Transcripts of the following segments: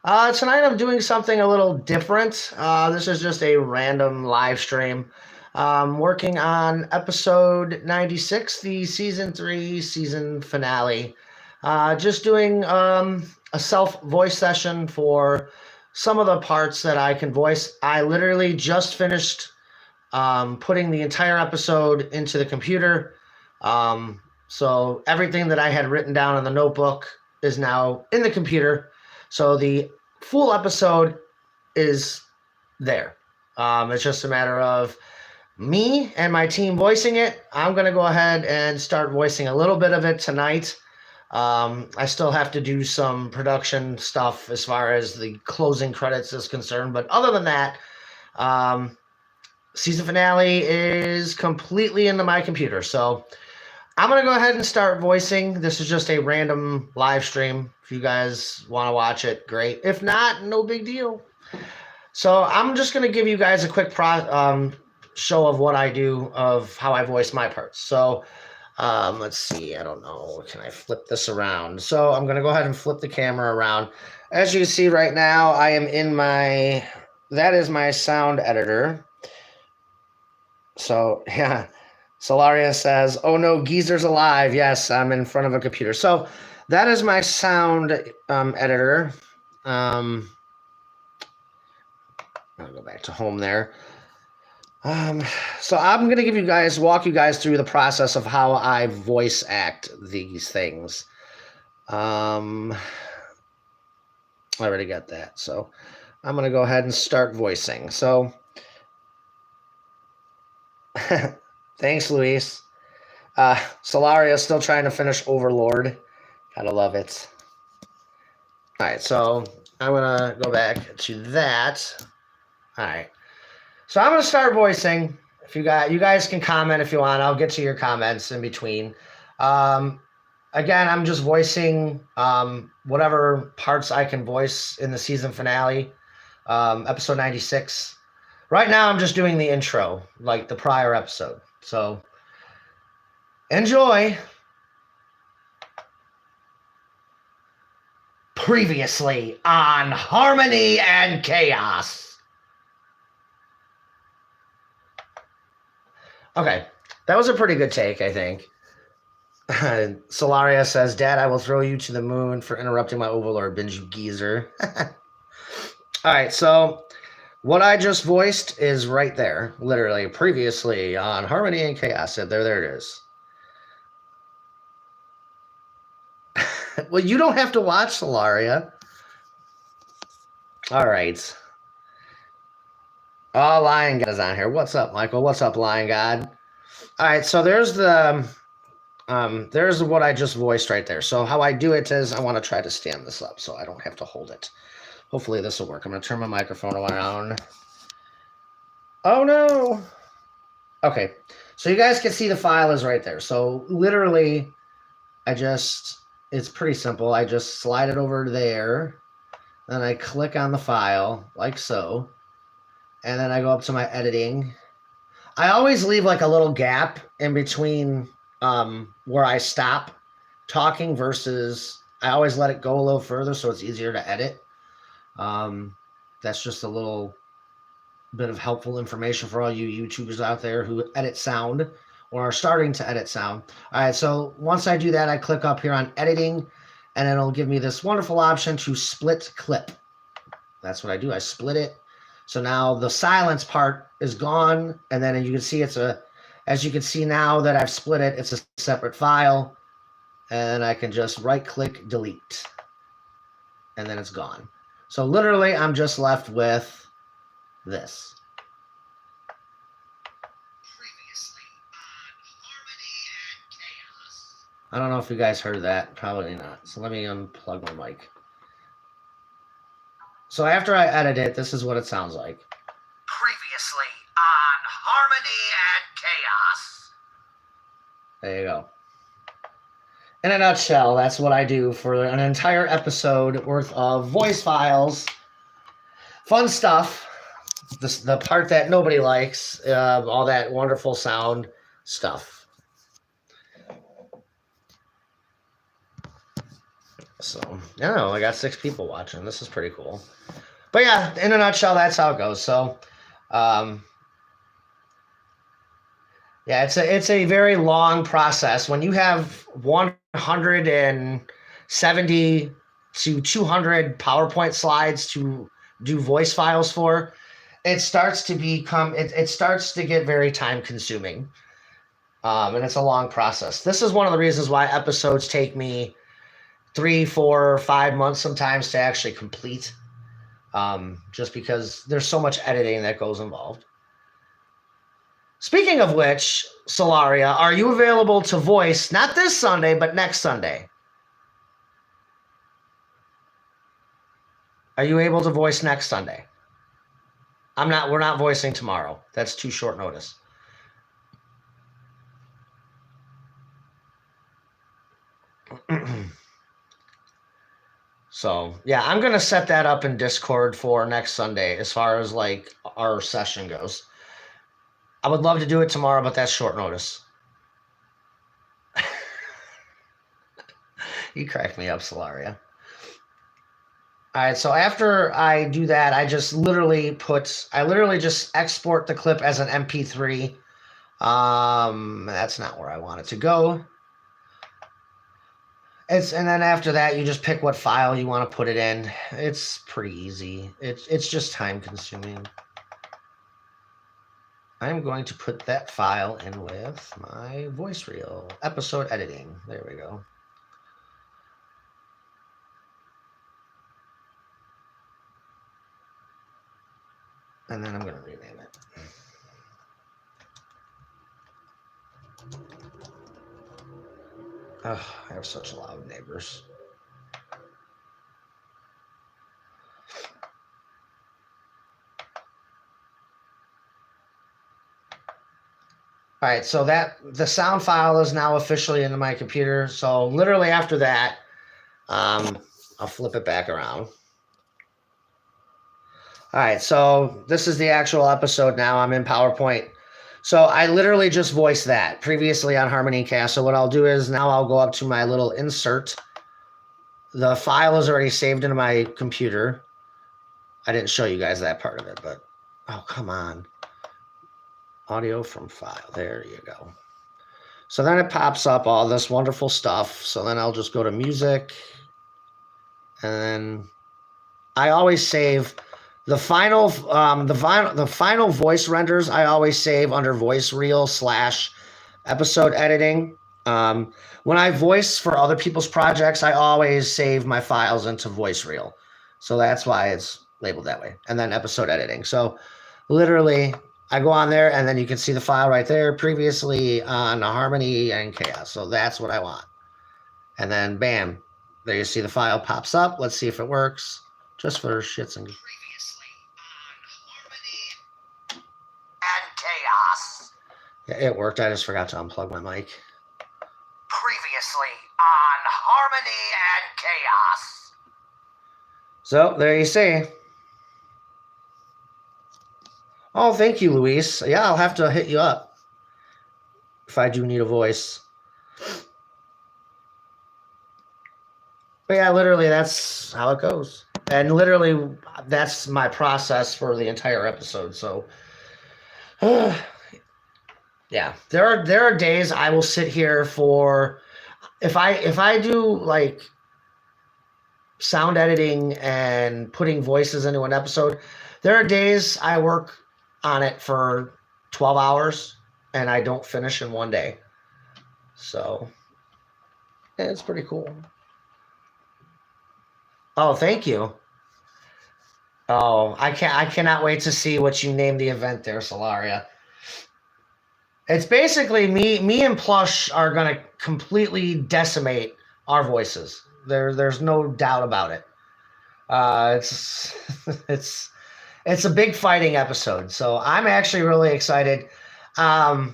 Tonight I'm doing something a little different. This is just a random live stream. Working on episode 96, the season 3 season finale. Just doing a self voice session for some of the parts that I can voice. I literally just finished putting the entire episode into the computer. So everything that I had written down in the notebook is now in the computer. So the full episode is there. It's just a matter of me and my team voicing it. I'm going to go ahead and start voicing a little bit of it tonight. I still have to do some production stuff as far as the closing credits is concerned. But other than that, season finale is completely into my computer. So I'm going to go ahead and start voicing. This is just a random live stream. If you guys want to watch it, great. If not, no big deal. So I'm just going to give you guys a quick show of what I do, of how I voice my parts. So let's see. I don't know. Can I flip this around? So I'm going to go ahead and flip the camera around. As you can see right now, I am in that is my sound editor. So, yeah. Solaria says, oh no, Geezer's alive. Yes, I'm in front of a computer. So that is my sound editor. I'll go back to home there. So I'm going to walk you guys through the process of how I voice act these things. I already got that. So I'm going to go ahead and start voicing. So thanks, Luis. Solaria is still trying to finish Overlord. Gotta love it. All right, so I'm gonna go back to that. All right, so I'm gonna start voicing. If you guys can comment if you want. I'll get to your comments in between. Again, I'm just voicing whatever parts I can voice in the season finale, episode 96. Right now, I'm just doing the intro, like the prior episode. So, enjoy. Previously on Harmony and Chaos. Okay, that was a pretty good take, I think. Solaria says, Dad, I will throw you to the moon for interrupting my Overlord binge, you geezer. All right, so what I just voiced is right there, literally, previously on Harmony and Chaos. There it is. Well, you don't have to watch Solaria. All right. Oh, Lion God is on here. What's up, Michael? What's up, Lion God? All right, so there's what I just voiced right there. So how I do it is I want to try to stand this up so I don't have to hold it. Hopefully this will work. I'm going to turn my microphone around. Oh, no. Okay, so you guys can see the file is right there. So literally, it's pretty simple. I just slide it over there. Then I click on the file, like so. And then I go up to my editing. I always leave like a little gap in between where I stop talking versus I always let it go a little further so it's easier to edit. That's just a little bit of helpful information for all you YouTubers out there who edit sound or are starting to edit sound. All right, so once I do that, I click up here on editing, and it'll give me this wonderful option to split clip. That's what I do. I split it. So now the silence part is gone, and then you can see as you can see now that I've split it, it's a separate file, and I can just right-click delete, and then it's gone. So literally, I'm just left with this. I don't know if you guys heard that. Probably not. So let me unplug my mic. So after I edit it, this is what it sounds like. Previously on Harmony and Chaos. There you go. In a nutshell, that's what I do for an entire episode worth of voice files. Fun stuff. The part that nobody likes. All that wonderful sound stuff. So, I don't know. I got 6 people watching. This is pretty cool. But yeah, in a nutshell, that's how it goes. So, yeah, it's a very long process. When you have 170 to 200 PowerPoint slides to do voice files for, it starts to it starts to get very time consuming. And it's a long process. This is one of the reasons why episodes take me 3, 4, 5 months sometimes to actually complete. Just because there's so much editing that goes involved. Speaking of which, Solaria, are you available to voice not this Sunday, but next Sunday? Are you able to voice next Sunday? We're not voicing tomorrow. That's too short notice. So, yeah, I'm going to set that up in Discord for next Sunday as far as like our session goes. I would love to do it tomorrow, but that's short notice. You crack me up, Solaria. All right, so after I do that, I literally just export the clip as an MP3. That's not where I want it to go. And then after that, you just pick what file you want to put it in. It's pretty easy. It's just time consuming. I'm going to put that file in with my voice reel episode editing. There we go. And then I'm going to rename it. Oh, I have such loud neighbors. All right, so the sound file is now officially into my computer. So literally after that, I'll flip it back around. All right, so this is the actual episode now. I'm in PowerPoint. So I literally just voiced that previously on HarmonyCast. So what I'll do is now I'll go up to my little insert. The file is already saved into my computer. I didn't show you guys that part of it, but oh, come on. Audio from file. There you go. So then it pops up all this wonderful stuff. So then I'll just go to music. And then I always save the final voice renders. I always save under voice reel / episode editing. When I voice for other people's projects, I always save my files into voice reel. So that's why it's labeled that way. And then episode editing. So literally I go on there and then you can see the file right there previously on Harmony and Chaos. So that's what I want. And then bam, there you see the file pops up. Let's see if it works just for shits and Chaos. Yeah, it worked. I just forgot to unplug my mic. Previously on Harmony and Chaos. So there you see. Oh, thank you, Luis. Yeah, I'll have to hit you up if I do need a voice. But yeah, literally, that's how it goes. And literally, that's my process for the entire episode. So, yeah, there are days I will sit here for, if I do like sound editing and putting voices into an episode, there are days I work on it for 12 hours and I don't finish in one day. So, yeah, it's pretty cool. Oh, thank you. Oh, I cannot wait to see what you name the event there, Solaria. It's basically me and Plush are gonna completely decimate our voices. There's no doubt about it. It's a big fighting episode, so I'm actually really excited. I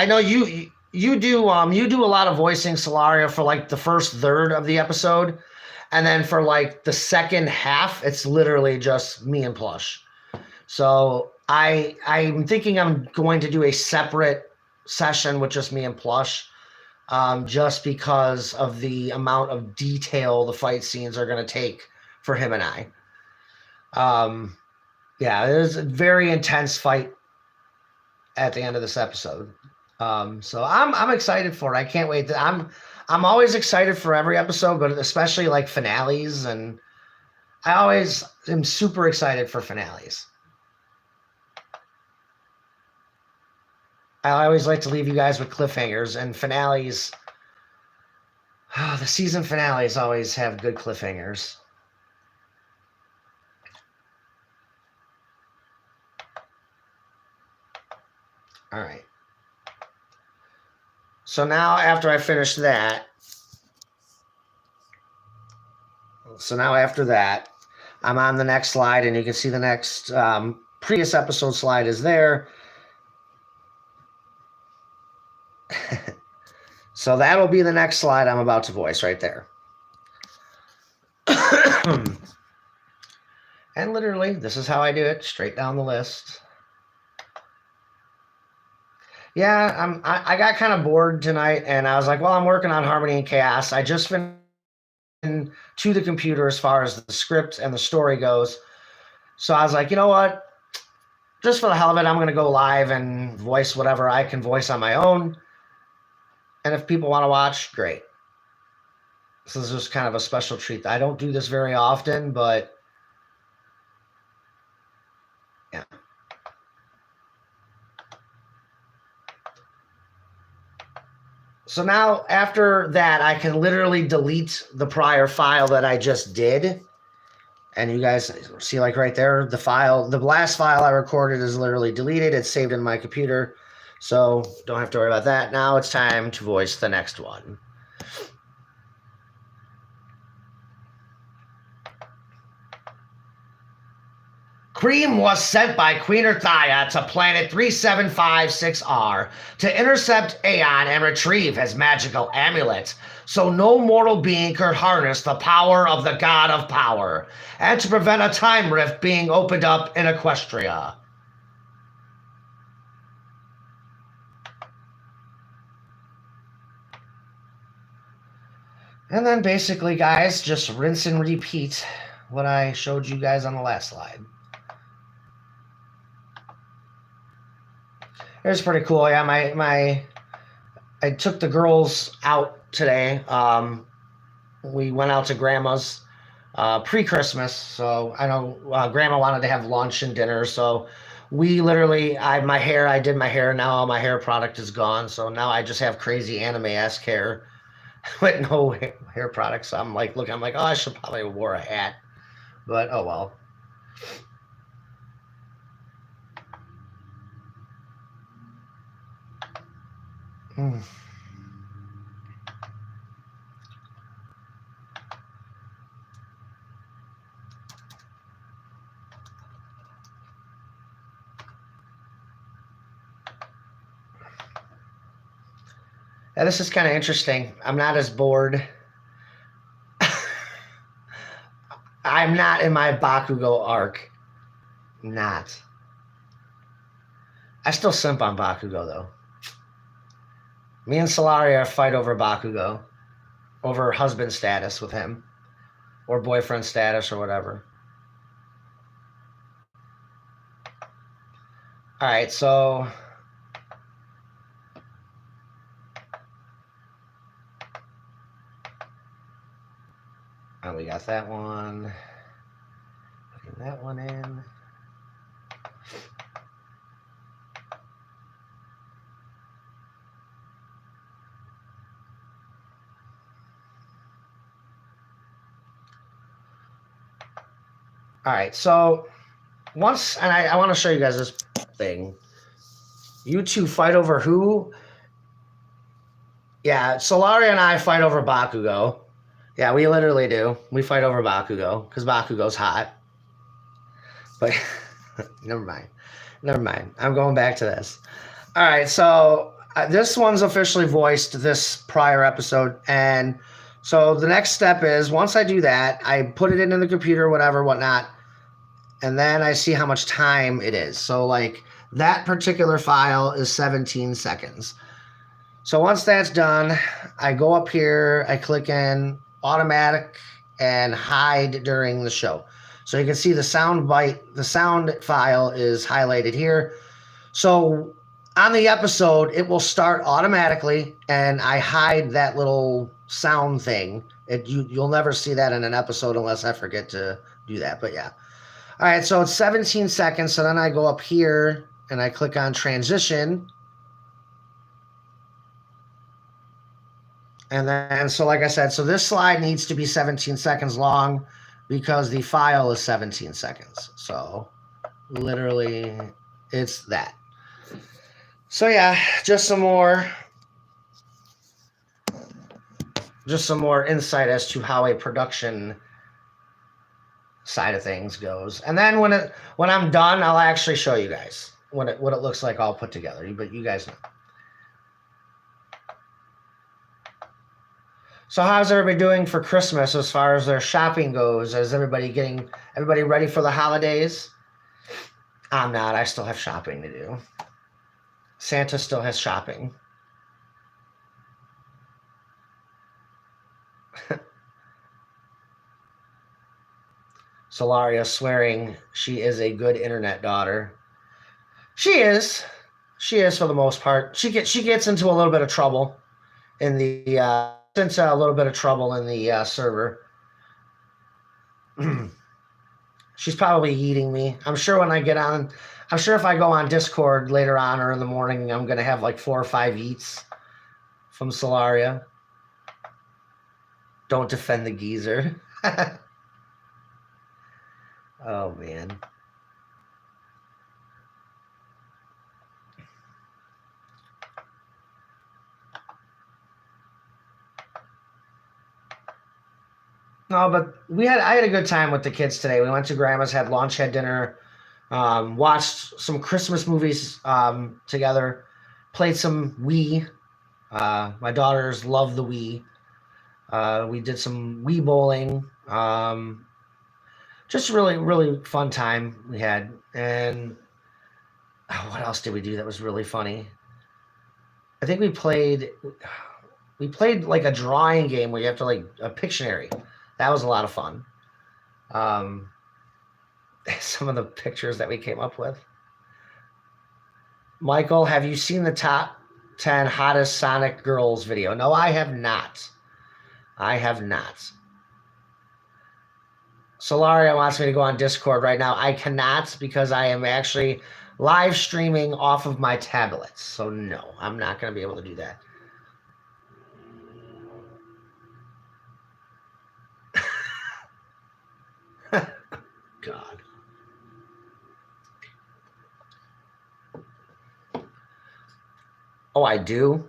know you do a lot of voicing, Solaria, for like the first third of the episode. And then for like the second half, it's literally just me and Plush. So I'm thinking I'm going to do a separate session with just me and Plush just because of the amount of detail the fight scenes are going to take for him and I. Yeah, it was a very intense fight at the end of this episode. So I'm excited for it. I can't wait. I'm always excited for every episode, but especially like finales, and I always am super excited for finales. I always like to leave you guys with cliffhangers and finales. Oh, the season finales always have good cliffhangers. All right. So now after I finish that, I'm on the next slide, and you can see the next previous episode slide is there. So that'll be the next slide I'm about to voice right there. And literally, this is how I do it, straight down the list. Yeah, I got kind of bored tonight, and I was like, well, I'm working on Harmony and Chaos. I just finished to the computer as far as the script and the story goes. So I was like, you know what? Just for the hell of it, I'm going to go live and voice whatever I can voice on my own. And if people want to watch, great. This is just kind of a special treat. I don't do this very often, but yeah. So now after that, I can literally delete the prior file that I just did. And you guys see, like right there, the last file I recorded is literally deleted. It's saved in my computer. So don't have to worry about that. Now it's time to voice the next one. Cream was sent by Queen Earthaya to planet 3756R to intercept Aeon and retrieve his magical amulet, so no mortal being could harness the power of the God of Power, and to prevent a time rift being opened up in Equestria. And then basically, guys, just rinse and repeat what I showed you guys on the last slide. It was pretty cool. Yeah, I took the girls out today. We went out to Grandma's pre-Christmas, so I know Grandma wanted to have lunch and dinner, so we literally, I did my hair, now all my hair product is gone, so now I just have crazy anime-esque hair with no hair products. So I'm like, oh, I should probably have wore a hat, but oh well. Yeah, this is kind of interesting. I'm not as bored. I'm not in my Bakugo arc. Not. I still simp on Bakugo, though. Me and Solaria fight over Bakugo. Over husband status with him. Or boyfriend status or whatever. Alright, so... Oh, we got that one. Putting that one in. All right, so once, and I want to show you guys this thing. You two fight over who? Yeah, Solaria and I fight over Bakugo. Yeah, we literally do. We fight over Bakugo because Bakugo's hot. But never mind. I'm going back to this. All right, so this one's officially voiced this prior episode, and so the next step is once I do that, I put it into the computer, whatnot, and then I see how much time it is. So like that particular file is 17 seconds. So once that's done, I go up here, I click in automatic and hide during the show. So you can see the sound bite, the sound file is highlighted here. So on the episode, it will start automatically, and I hide that little sound thing. You'll never see that in an episode unless I forget to do that. But yeah. All right, so it's 17 seconds. So then I go up here and I click on transition. And then, so like I said, so this slide needs to be 17 seconds long because the file is 17 seconds. So literally, it's that. So yeah, just some more insight as to how a production side of things goes. And then when I'm done, I'll actually show you guys what it looks like all put together. But you guys know. So how's everybody doing for Christmas as far as their shopping goes? Is everybody ready for the holidays? I'm not. I still have shopping to do. Santa still has shopping. Solaria swearing she is a good internet daughter. She is. She is for the most part. She gets into a little bit of trouble in the server. She's probably eating me. I'm sure if I go on Discord later on or in the morning, I'm going to have like 4 or 5 eats from Solaria. Don't defend the geezer. Oh, man. No, but I had a good time with the kids today. We went to Grandma's, had lunch, had dinner, watched some Christmas movies together, played some Wii. My daughters love the Wii. We did some Wii bowling. Just really, really fun time we had. And what else did we do that was really funny? I think we played like a drawing game where you have to like a Pictionary. That was a lot of fun. Some of the pictures that we came up with. Michael, have you seen the top 10 hottest Sonic girls video? No, I have not. I have not. Solaria wants me to go on Discord right now. I cannot because I am actually live streaming off of my tablet. So no, I'm not going to be able to do that. God. Oh, I do?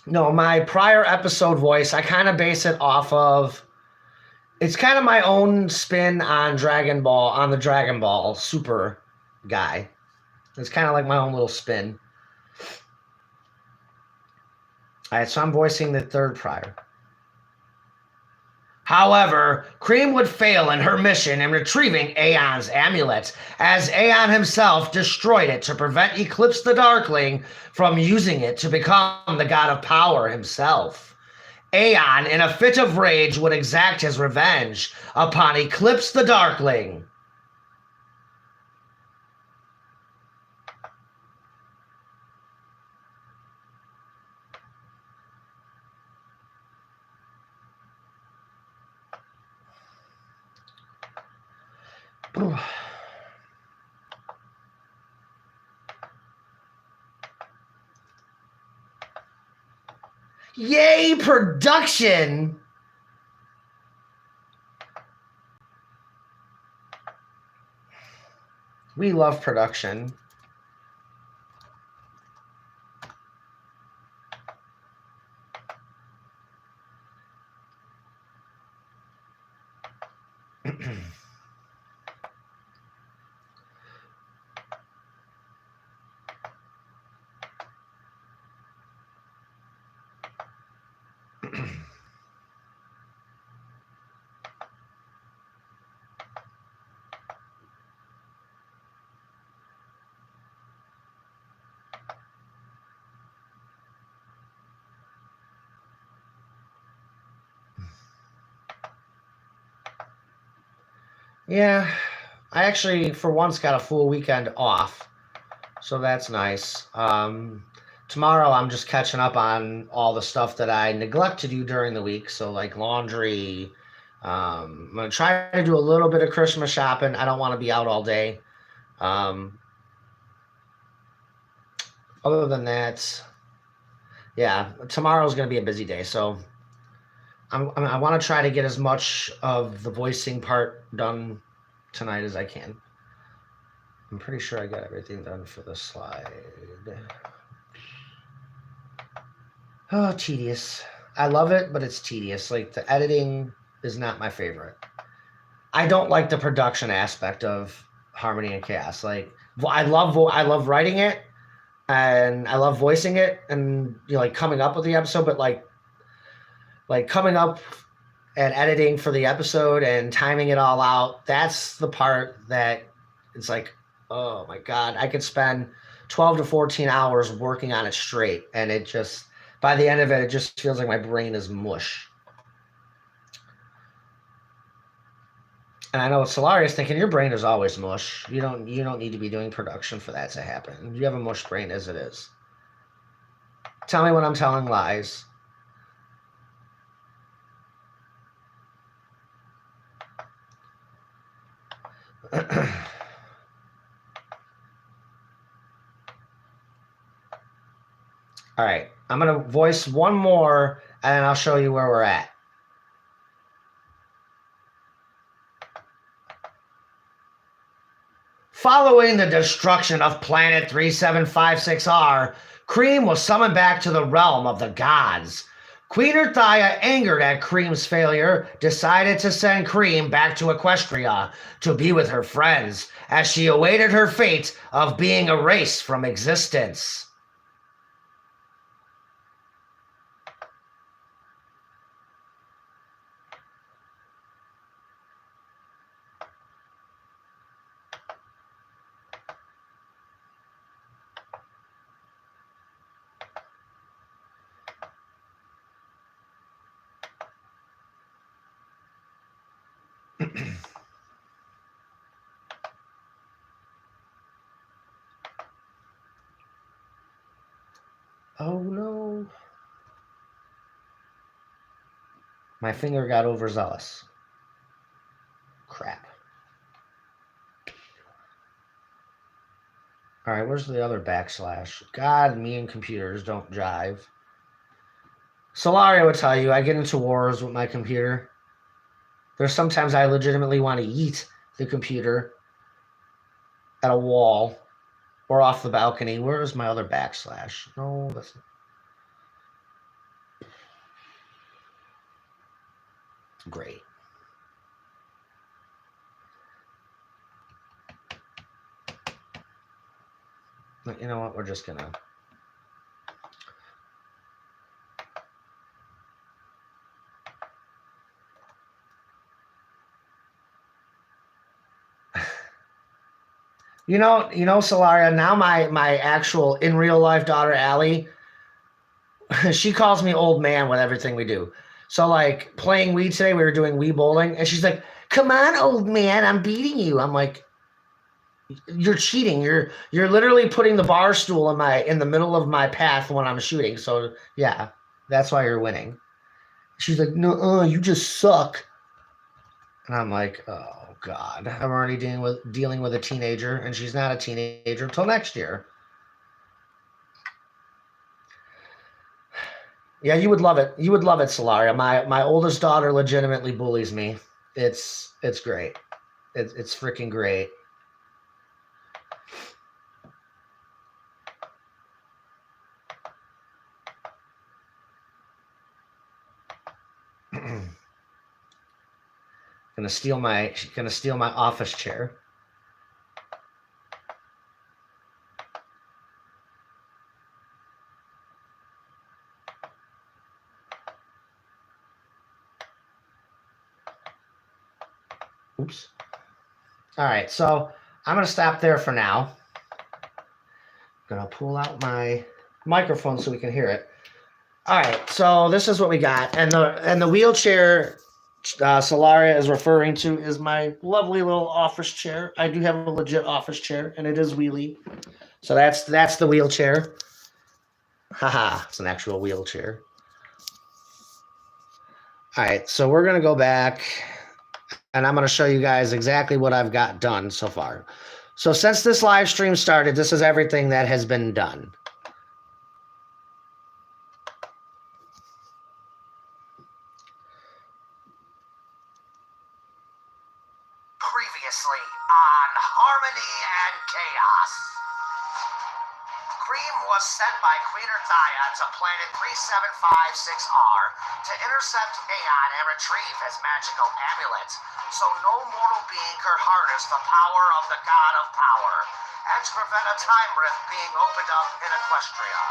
No, my prior episode voice, I kind of base it off of, it's kind of my own spin on the Dragon Ball Super guy. It's kind of like my own little spin. All right, so I'm voicing the third prior. However, Cream would fail in her mission in retrieving Aeon's amulet, as Aeon himself destroyed it to prevent Eclipse the Darkling from using it to become the god of power himself. Aeon, in a fit of rage, would exact his revenge upon Eclipse the Darkling. Yay, production! We love production. Yeah, I actually, for once, got a full weekend off, so that's nice. Tomorrow, I'm just catching up on all the stuff that I neglect to do during the week, so like laundry. I'm gonna try to do a little bit of Christmas shopping. I don't want to be out all day. Um, Other than that, yeah, tomorrow's gonna be a busy day, so I want to try to get as much of the voicing part done tonight as I can. I'm pretty sure I got everything done for the slide. Oh, tedious. I love it, but it's tedious. Like the editing is not my favorite. I don't like the production aspect of Harmony and Chaos. Like I love writing it and I love voicing it and like coming up with the episode, but like coming up and editing for the episode and timing it all out, that's the part that it's like, oh my God, I could spend 12 to 14 hours working on it straight. And it just, by the end of it, it just feels like my brain is mush. And I know Solarius thinking your brain is always mush. You don't need to be doing production for that to happen. You have a mush brain as it is. Tell me when I'm telling lies. All right, I'm going to voice one more and I'll show you where we're at. Following the destruction of Planet 3756R, Cream was summoned back to the realm of the gods. Queen Urthia, angered at Cream's failure, decided to send Cream back to Equestria to be with her friends as she awaited her fate of being erased from existence. Oh no. My finger got overzealous. Crap. All right, where's the other backslash? God, me and computers don't jive. Solaria would tell you I get into wars with my computer. There's sometimes I legitimately want to yeet the computer at a wall or off the balcony. Where is my other backslash? No, that's great. You know what? We're just gonna. Solaria. Now my actual in real life daughter Allie, she calls me old man with everything we do. So like playing Wii today, we were doing Wii bowling, and she's like, "Come on, old man, I'm beating you." I'm like, "You're cheating. You're literally putting the bar stool in the middle of my path when I'm shooting." So yeah, that's why you're winning. She's like, "No, you just suck." And I'm like, "Oh God, I'm already dealing with a teenager, and she's not a teenager until next year." Yeah, you would love it. You would love it, Solaria. My oldest daughter legitimately bullies me. It's great. It's freaking great. She's gonna steal my office chair. Oops. All right, so I'm gonna stop there for now. I'm gonna pull out my microphone so we can hear it. All right, so this is what we got, and the wheelchair Solaria is referring to is my lovely little office chair. I do have a legit office chair, and it is wheelie. So that's the wheelchair. Haha, it's an actual wheelchair. All right, so we're going to go back, and I'm going to show you guys exactly what I've got done so far. So since this live stream started, this is everything that has been done. Previously on Harmony and Chaos. Cream was sent by Queen Earthaya to planet 3756R to intercept Aeon and retrieve his magical amulet, so no mortal being could harness the power of the God of Power, and to prevent a time rift being opened up in Equestria.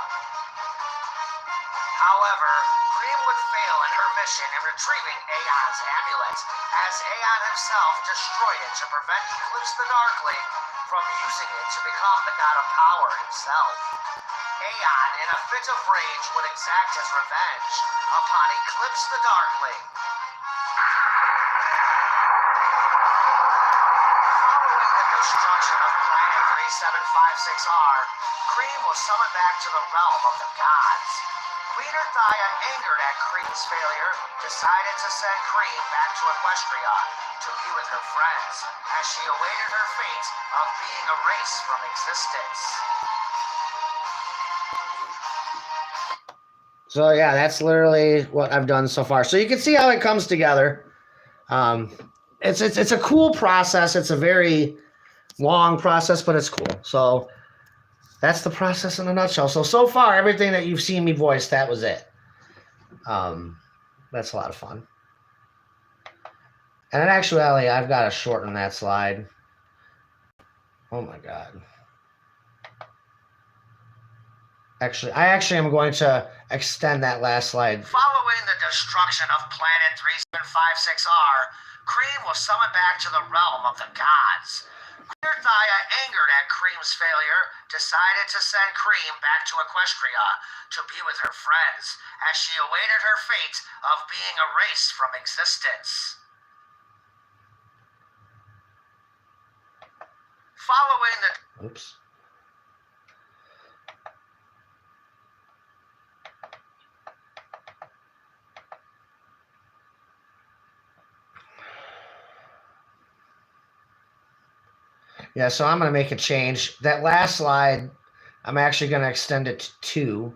However, Cream would fail in her mission in retrieving Aeon's amulet, as Aeon himself destroyed it to prevent Eclipse the Darkling from using it to become the God of Power himself. Aeon, in a fit of rage, would exact his revenge upon Eclipse the Darkling. Following the destruction of planet 3756R, Cream was summoned back to the realm of the gods. Queen Earthaya, angered at Cream's failure, decided to send Cream back to Equestria to be with her friends, as she awaited her fate of being erased from existence. So yeah, that's literally what I've done so far. So you can see how it comes together. It's a cool process. It's a very long process, but it's cool. So that's the process in a nutshell. So far, everything that you've seen me voice, that was it. That's a lot of fun. And in actuality, I've got to shorten that slide. Oh my God. I actually am going to extend that last slide. Following the destruction of planet 3756R, Cream was summoned back to the realm of the gods. Queen Earthaya, angered at Cream's failure, decided to send Cream back to Equestria to be with her friends, as she awaited her fate of being erased from existence. Following the... Oops. Yeah, so I'm going to make a change. That last slide, I'm actually going to extend it to 2.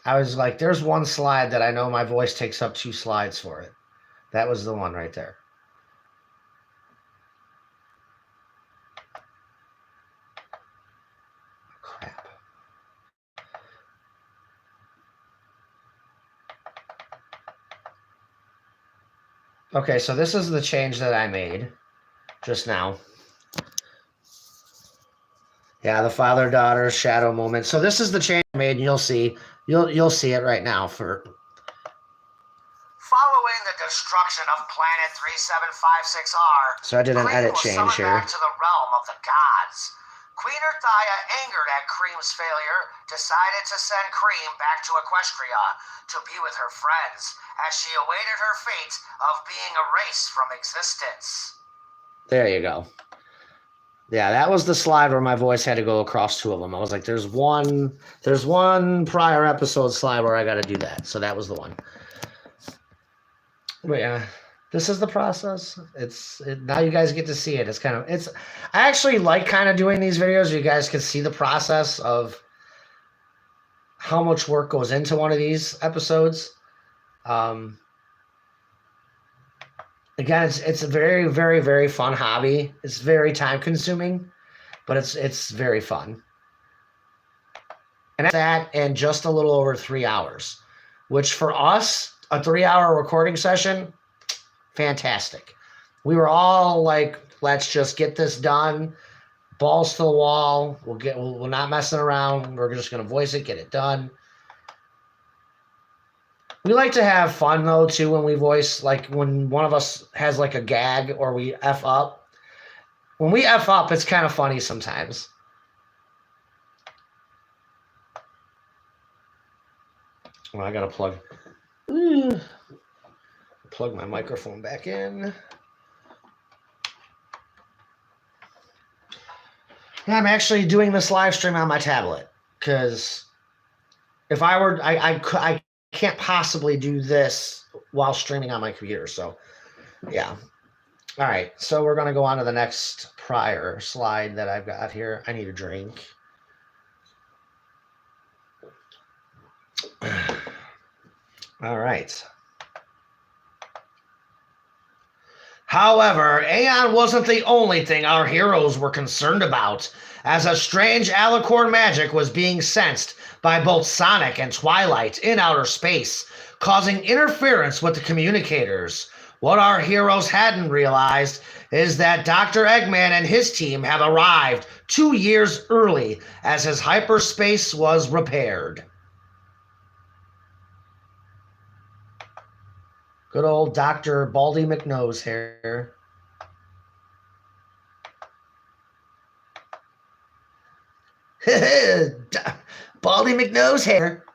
I was like, there's one slide that I know my voice takes up 2 slides for it. That was the one right there. Crap. Okay, so this is the change that I made just now. Yeah, the father-daughter shadow moment. So this is the change I made, and you'll see it right now. Following the destruction of planet 3756R, so I did an edit change here. Back to the realm of the gods. Queen Earthaya, angered at Cream's failure, decided to send Cream back to Equestria to be with her friends, as she awaited her fate of being erased from existence. There you go. Yeah, that was the slide where my voice had to go across 2 of them. I was like, there's one prior episode slide where I got to do that. So that was the one. But yeah, this is the process. Now you guys get to see it. I actually like kind of doing these videos. You guys can see the process of how much work goes into one of these episodes. Again, it's a very, very, very fun hobby. It's very time consuming, but it's very fun. And that in just a little over 3 hours, which for us, a 3-hour recording session, fantastic. We were all like, let's just get this done. Balls to the wall. We're not messing around. We're just gonna voice it, get it done. We like to have fun, though, too, when we voice, like when one of us has like a gag or we F up. When we F up, it's kind of funny sometimes. Well, I got to plug plug my microphone back in. Yeah, I'm actually doing this live stream on my tablet because if I were, I can't possibly do this while streaming on my computer. So, yeah. All right. So we're going to go on to the next prior slide that I've got here. I need a drink. All right. However, Aeon wasn't the only thing our heroes were concerned about, as a strange alicorn magic was being sensed by both Sonic and Twilight in outer space, causing interference with the communicators. What our heroes hadn't realized is that Dr. Eggman and his team have arrived 2 years early as his hyperspace was repaired. Good old Dr. Baldy McNose here. Baldy McNose here.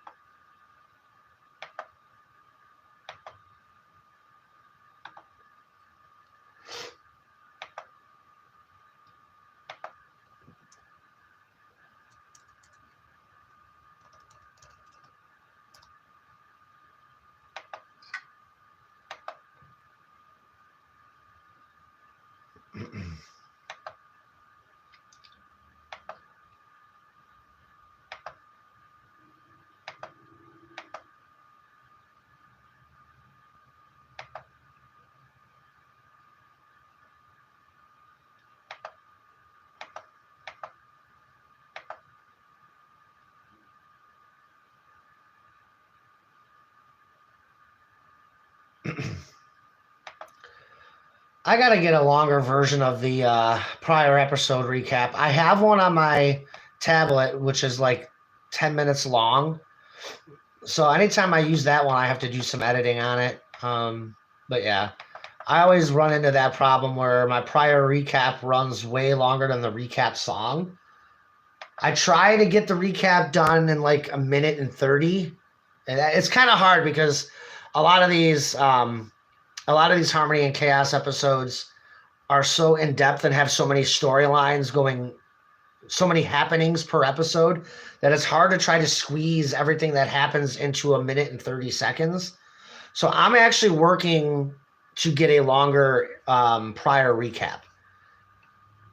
I got to get a longer version of the prior episode recap. I have one on my tablet, which is like 10 minutes long. So anytime I use that one, I have to do some editing on it. But yeah, I always run into that problem where my prior recap runs way longer than the recap song. I try to get the recap done in like a minute and 30. And it's kind of hard because a lot of these Harmony and Chaos episodes are so in depth and have so many storylines going, so many happenings per episode that it's hard to try to squeeze everything that happens into a minute and 30 seconds. So I'm actually working to get a longer prior recap,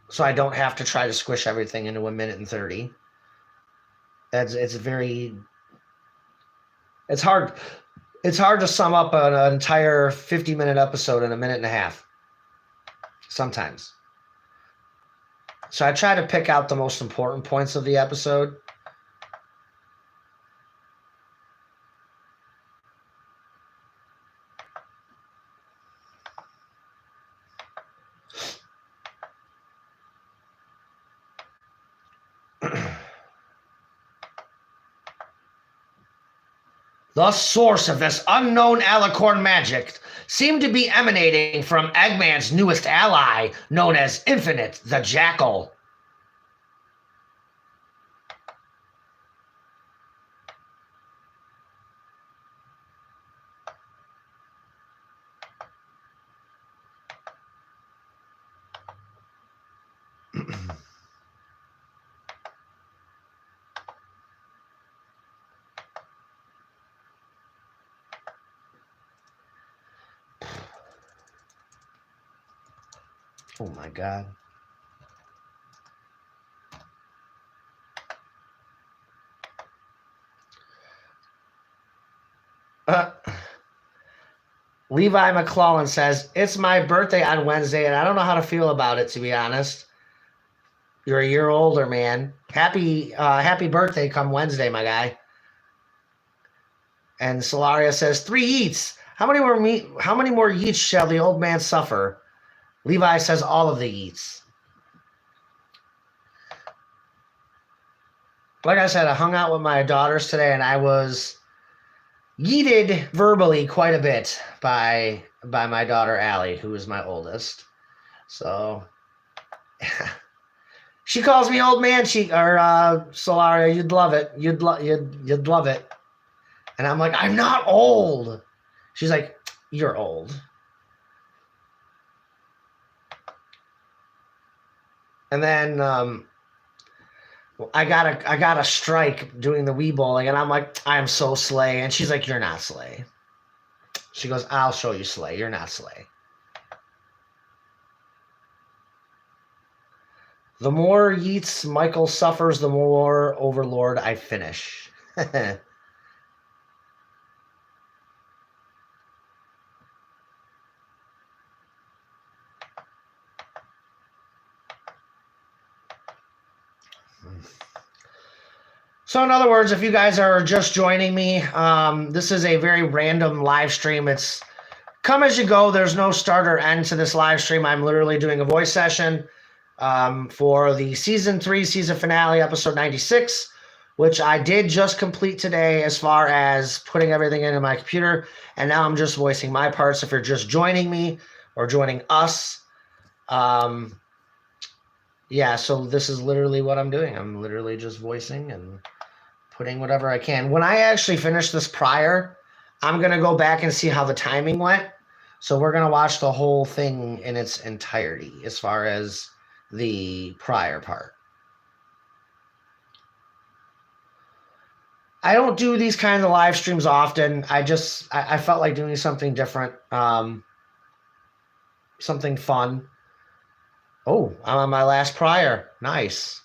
so I don't have to try to squish everything into a minute and 30. It's hard. It's hard to sum up an entire 50-minute episode in a minute and a half sometimes. So I try to pick out the most important points of the episode. The source of this unknown alicorn magic seemed to be emanating from Eggman's newest ally, known as Infinite the Jackal. Oh my God. Levi McClellan says, it's my birthday on Wednesday, and I don't know how to feel about it, to be honest. You're a year older, man. Happy birthday come Wednesday, my guy. And Solaria says, 3 eats. How many more eats shall the old man suffer? Levi says all of the eats. Like I said, I hung out with my daughters today, and I was yeeted verbally quite a bit by my daughter Allie, who is my oldest. So she calls me old man. Solaria, you'd love it. You'd love it. And I'm like, I'm not old. She's like, You're old. And then I got a strike doing the Wii bowling, and I'm like, I am so Slay. And she's like, you're not Slay. She goes, I'll show you Slay. You're not Slay. The more yeets Michael suffers, the more Overlord I finish. So in other words, if you guys are just joining me, this is a very random live stream. It's come as you go. There's no start or end to this live stream. I'm literally doing a voice session for the season 3 season finale, episode 96, which I did just complete today as far as putting everything into my computer. And now I'm just voicing my parts. If you're just joining me or joining us, yeah, so this is literally what I'm doing. I'm literally just voicing and putting whatever I can. When I actually finish this prior, I'm going to go back and see how the timing went. So we're going to watch the whole thing in its entirety as far as the prior part. I don't do these kinds of live streams often. I felt like doing something different, something fun. Oh, I'm on my last prior. Nice.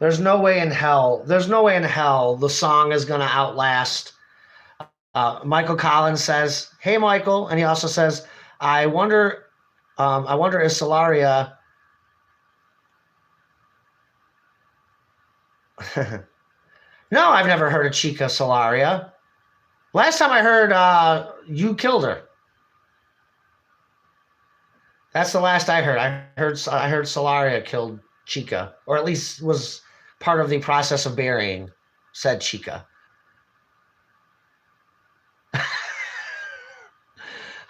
There's no way in hell the song is going to outlast. Michael Collins says, hey, Michael. And he also says, I wonder is Solaria... No, I've never heard of Chica Solaria. Last time I heard, you killed her. That's the last I heard. I heard Solaria killed Chica, or at least was part of the process of burying said Chica.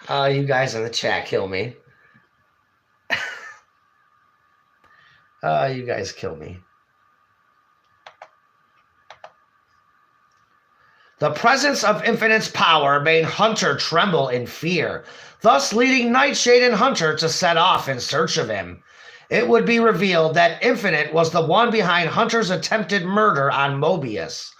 You guys in the chat kill me. You guys kill me. The presence of Infinite's power made Hunter tremble in fear, thus leading Nightshade and Hunter to set off in search of him. It would be revealed that Infinite was the one behind Hunter's attempted murder on Mobius.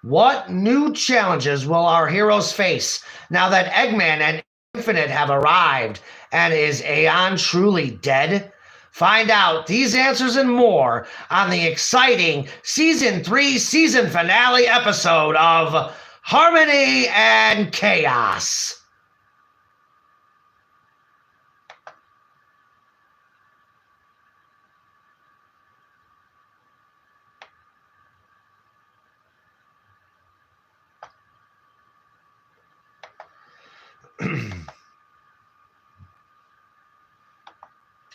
What new challenges will our heroes face now that Eggman and Infinite have arrived? And is Aeon truly dead? Find out these answers and more on the exciting Season 3 season finale episode of Harmony and Chaos.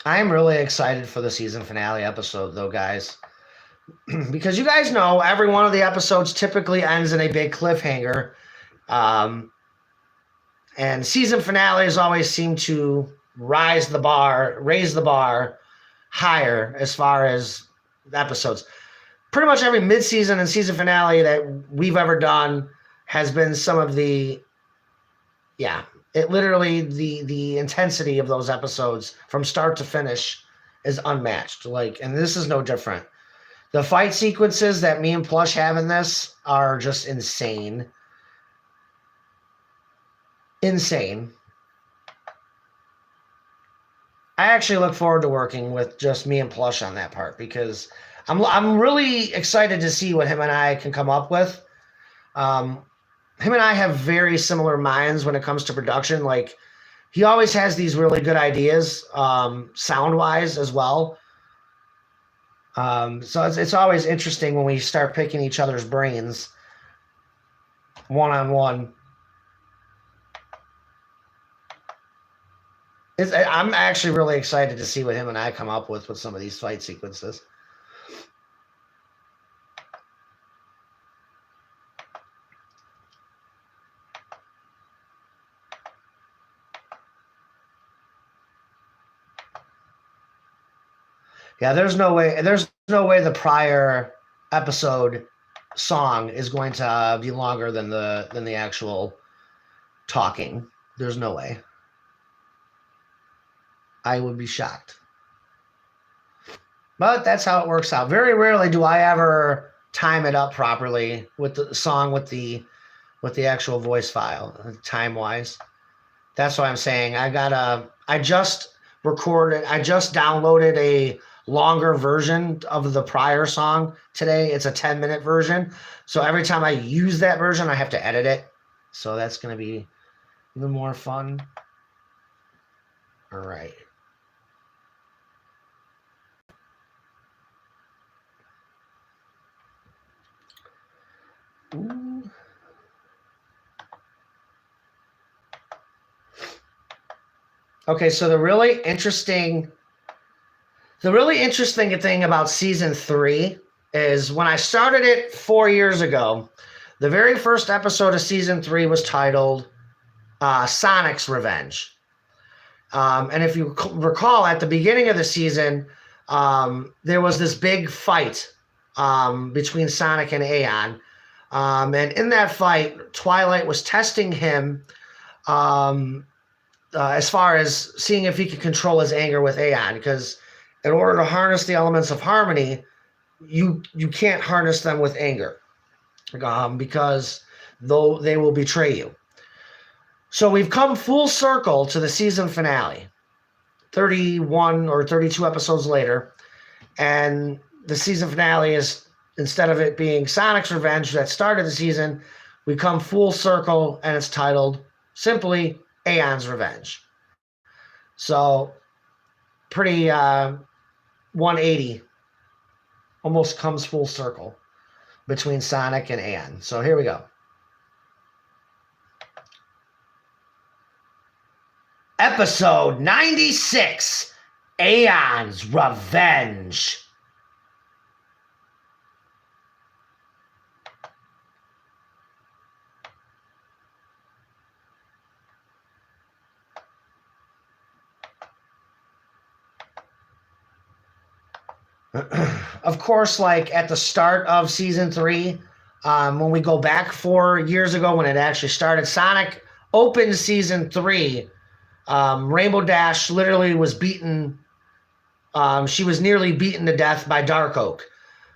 I am really excited for the season finale episode, though, guys. Because you guys know every one of the episodes typically ends in a big cliffhanger. And season finales always seem to raise the bar higher as far as episodes. Pretty much every mid-season and season finale that we've ever done has been some of the, it literally, the intensity of those episodes from start to finish is unmatched. And this is no different. The fight sequences that me and Plush have in this are just insane. Insane. I actually look forward to working with just me and Plush on that part because I'm really excited to see what him and I can come up with. Him and I have very similar minds when it comes to production. He always has these really good ideas, sound-wise as well. So it's always interesting when we start picking each other's brains one-on-one. I'm actually really excited to see what him and I come up with some of these fight sequences. Yeah, there's no way. There's no way the prior episode song is going to be longer than the actual talking. There's no way. I would be shocked. But that's how it works out. Very rarely do I ever time it up properly with the song with the actual voice file, time wise. That's why I'm saying I just downloaded a longer version of the prior song today. It's a 10-minute version. So every time I use that version, I have to edit it. So that's going to be even more fun. All right. Ooh. Okay, so the really interesting thing about season 3 is when I started it 4 years ago, the very first episode of season 3 was titled Sonic's Revenge. And if you recall, at the beginning of the season, there was this big fight between Sonic and Aeon. And in that fight, Twilight was testing him as far as seeing if he could control his anger with Aeon, because in order to harness the elements of harmony, you can't harness them with anger, because though they will betray you. So we've come full circle to the season finale, 31 or 32 episodes later, and the season finale is, instead of it being Sonic's Revenge that started the season, we come full circle and it's titled simply Aeon's Revenge. So pretty 180, almost comes full circle between Sonic and Aeon. So here we go. Episode 96, Aeon's Revenge. Of course, like at the start of season 3, when we go back 4 years ago when it actually started, Sonic opened season 3. Rainbow Dash literally was beaten. She was nearly beaten to death by Dark Oak.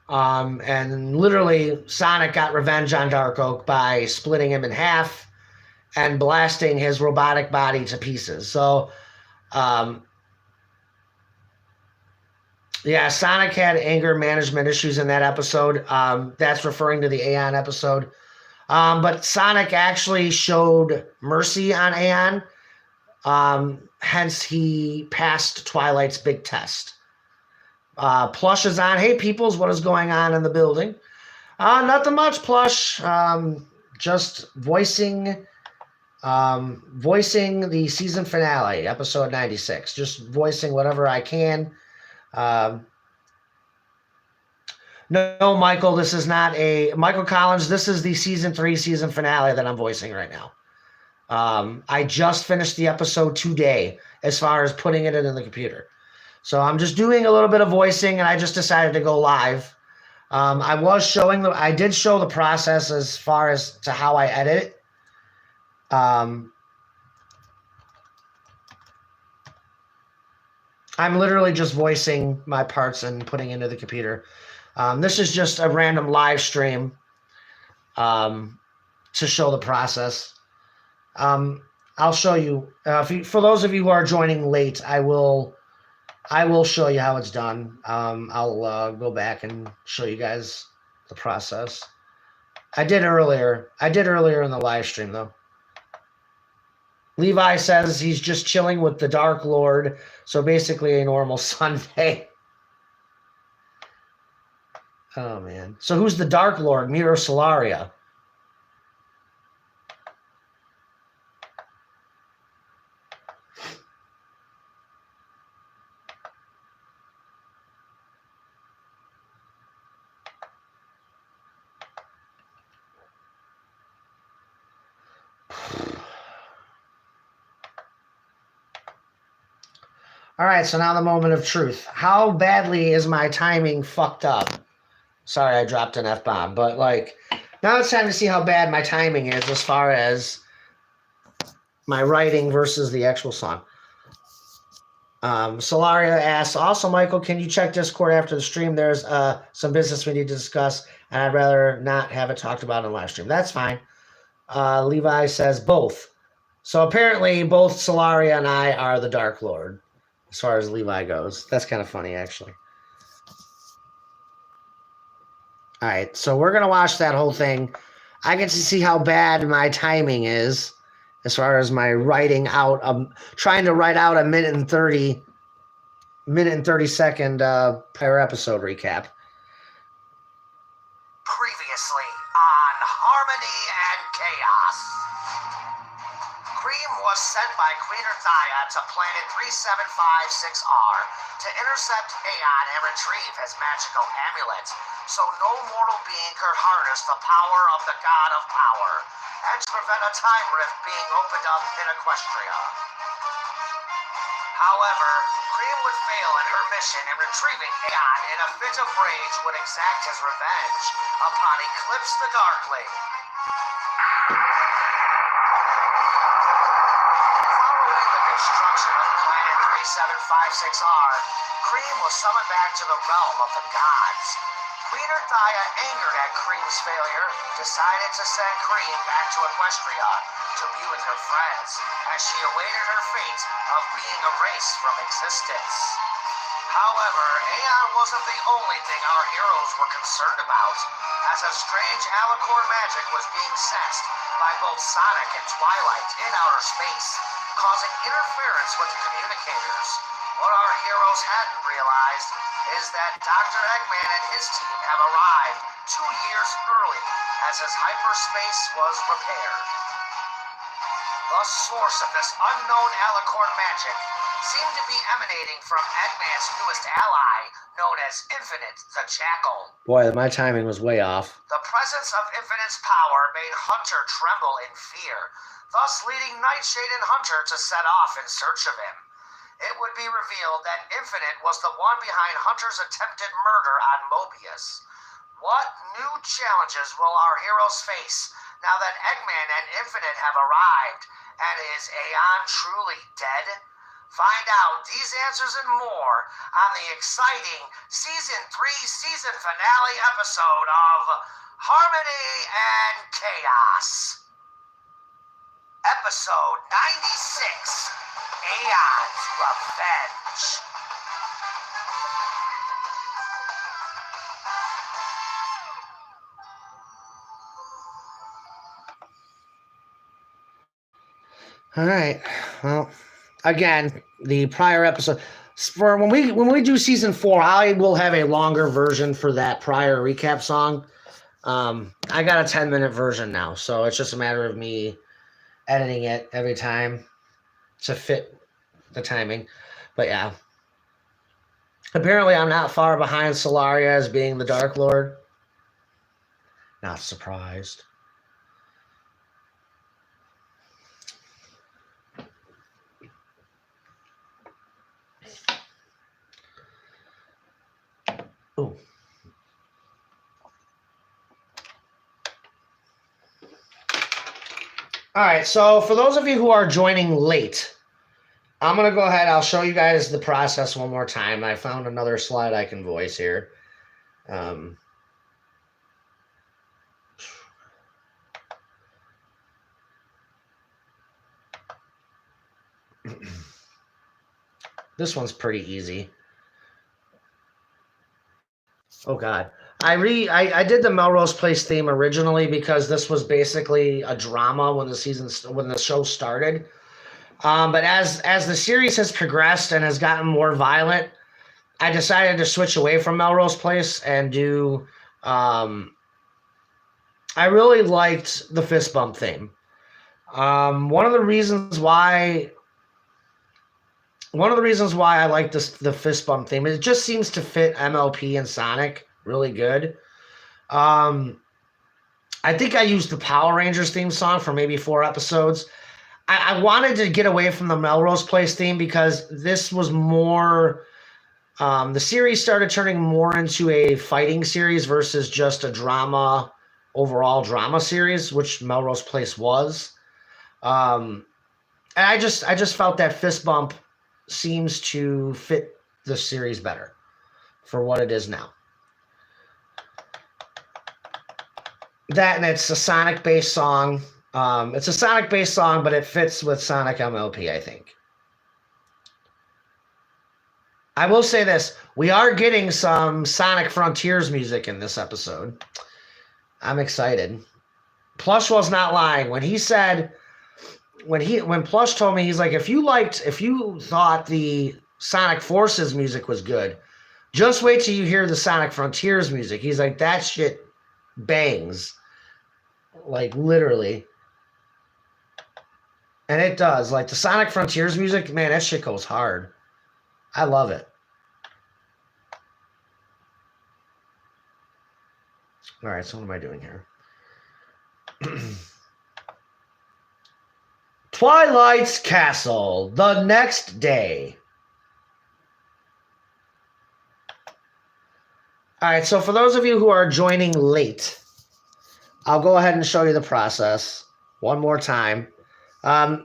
And literally, Sonic got revenge on Dark Oak by splitting him in half and blasting his robotic body to pieces. So, yeah, Sonic had anger management issues in that episode. That's referring to the Aeon episode. But Sonic actually showed mercy on Aeon. Hence, he passed Twilight's big test. Plush is on. Hey, peoples, what is going on in the building? Nothing much, Plush. Just voicing the season finale, episode 96. Just voicing whatever I can. No, Michael, this is not Michael Collins. This is the season 3 season finale that I'm voicing right now. I just finished the episode today as far as putting it in the computer. So I'm just doing a little bit of voicing, and I just decided to go live. I did show the process as far as to how I edit it. I'm literally just voicing my parts and putting into the computer. This is just a random live stream to show the process. I'll show you. For those of you who are joining late, I will show you how it's done. I'll go back and show you guys the process. I did earlier in the live stream, though. Levi says he's just chilling with the Dark Lord, so basically a normal Sunday. Oh, man. So who's the Dark Lord? Miro Solaria. All right, so now the moment of truth. How badly is my timing fucked up? Sorry, I dropped an F-bomb, but like now it's time to see how bad my timing is as far as my writing versus the actual song. Solaria asks, also, Michael, can you check Discord after the stream? There's some business we need to discuss, and I'd rather not have it talked about in live stream. That's fine. Levi says both. So apparently both Solaria and I are the Dark Lord, as far as Levi goes. That's kind of funny, actually. All right, so we're going to watch that whole thing. I get to see how bad my timing is as far as my writing out. I'm trying to write out a minute and 30 second per episode recap. Previously on Harmony and Chaos. Cream was sent by Queen Earthaya to planet 3756R to intercept Aeon and retrieve his magical amulet, so no mortal being could harness the power of the God of Power, and to prevent a time rift being opened up in Equestria. However, Cream would fail in her mission, and retrieving Aeon in a fit of rage would exact his revenge upon Eclipse the Darkling. Following the destruction of planet 3756R, Cream was summoned back to the realm of the gods. Queen Earthaya, angered at Cream's failure, decided to send Cream back to Equestria to be with her friends, as she awaited her fate of being erased from existence. However, Aeon wasn't the only thing our heroes were concerned about, as a strange alicorn magic was being sensed by both Sonic and Twilight in outer space, causing interference with the communicators. What our heroes hadn't realized is that Dr. Eggman and his team have arrived 2 years early, as his hyperspace was repaired. The source of this unknown alicorn magic seemed to be emanating from Eggman's newest ally, known as Infinite the Jackal. Boy, my timing was way off. The presence of Infinite's power made Hunter tremble in fear, thus leading Nightshade and Hunter to set off in search of him. It would be revealed that Infinite was the one behind Hunter's attempted murder on Mobius. What new challenges will our heroes face now that Eggman and Infinite have arrived? And is Aeon truly dead? Find out these answers and more on the exciting Season 3 season finale episode of Harmony and Chaos. Episode 96, Aeon's Revenge. All right. Well, again, the prior episode for when we do season 4, I will have a longer version for that prior recap song. I got a 10-minute version now, so it's just a matter of me editing it every time to fit the timing. But yeah. Apparently I'm not far behind Solaria as being the Dark Lord. Not surprised. Ooh. All right, so for those of you who are joining late, I'm going to go ahead. I'll show you guys the process one more time. I found another slide I can voice here. This one's pretty easy. Oh God, I did the Melrose Place theme originally because this was basically a drama when the show started. But as the series has progressed and has gotten more violent, I decided to switch away from Melrose Place and do. I really liked the fist bump theme. One of the reasons why I like the fist bump theme, it just seems to fit MLP and Sonic really good. I think I used the Power Rangers theme song for maybe 4 episodes. I wanted to get away from the Melrose Place theme because this was more. The series started turning more into a fighting series versus just a drama, overall drama series, which Melrose Place was. And I just felt that Fist Bump seems to fit the series better for what it is now. That, and it's a Sonic-based song. It's a Sonic-based song, but it fits with Sonic MLP, I think. I will say this. We are getting some Sonic Frontiers music in this episode. I'm excited. Plush was not lying. When he said, when Plush told me, he's like, if you thought the Sonic Forces music was good, just wait till you hear the Sonic Frontiers music. He's like, that shit bangs. Like, literally. And it does. Like, the Sonic Frontiers music, man, that shit goes hard. I love it. All right, so what am I doing here? Twilight's Castle, the next day. All right, so for those of you who are joining late, I'll go ahead and show you the process one more time. I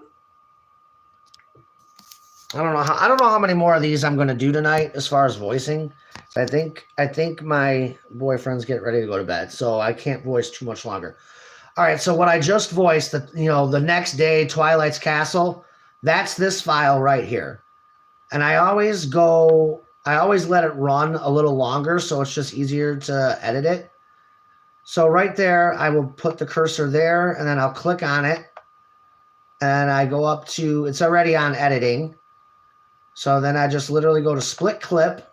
don't know how many more of these I'm going to do tonight as far as voicing. I think my boyfriend's getting ready to go to bed, so I can't voice too much longer. All right, so what I just voiced, the next day, Twilight's Castle, that's this file right here. And I always let it run a little longer, so it's just easier to edit it. So right there, I will put the cursor there, and then I'll click on it. And I go up to, it's already on editing. So then I just literally go to split clip.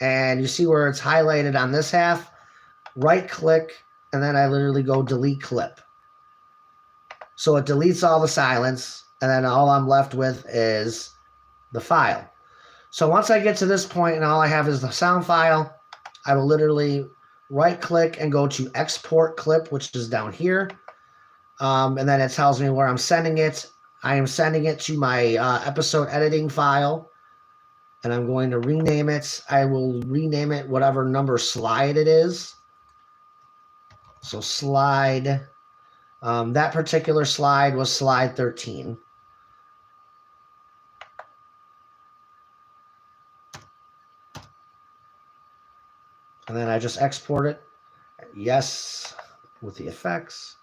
And you see where it's highlighted on this half. Right click, and then I literally go delete clip. So it deletes all the silence, and then all I'm left with is the file. So once I get to this point and all I have is the sound file, I will literally right click and go to export clip, which is down here. And then it tells me where I'm sending it. I am sending it to my episode editing file. And I'm going to rename it. I will rename it whatever number slide it is. So slide, that particular slide was slide 13. And then I just export it. Yes, with the effects.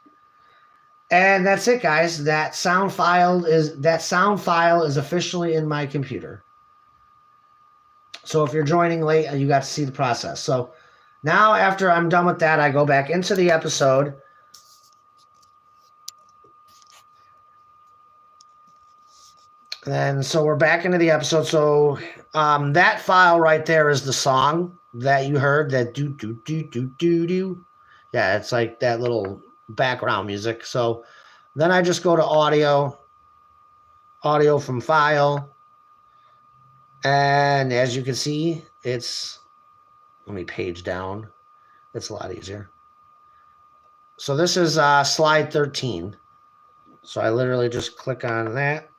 And that's it, guys. That sound file is officially in my computer. So if you're joining late, you got to see the process. So now after I'm done with that, I go back into the episode. And so we're back into the episode. So that file right there is the song that you heard, that do do do do do do. Yeah, it's like that little background music. So then I just go to audio from file. And as you can see, let me page down. It's a lot easier. So this is slide 13. So I literally just click on that.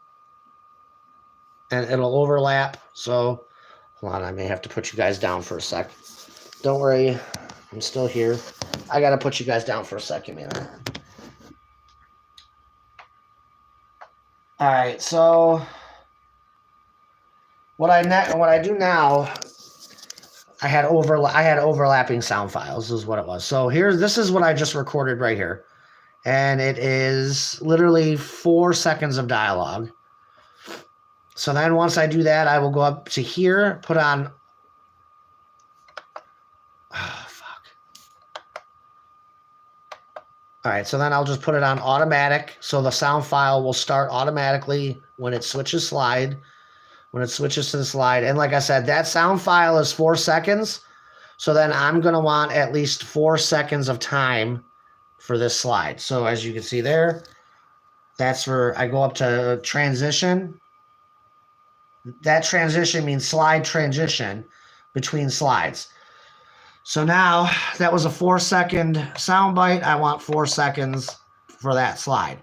And it'll overlap. So hold on, I may have to put you guys down for a sec. Don't worry, I'm still here. I got to put you guys down for a second, man. All right, so what I do now, I had overlapping sound files is what it was. So this is what I just recorded right here. And it is literally 4 seconds of dialogue. So then once I do that, I will go up to here, put on, All right, so then I'll just put it on automatic. So the sound file will start automatically when it switches to the slide. And like I said, that sound file is 4 seconds. So then I'm going to want at least 4 seconds of time for this slide. So as you can see there, that's where I go up to transition. That transition means slide transition between slides. So now that was a 4 second sound bite. I want 4 seconds for that slide.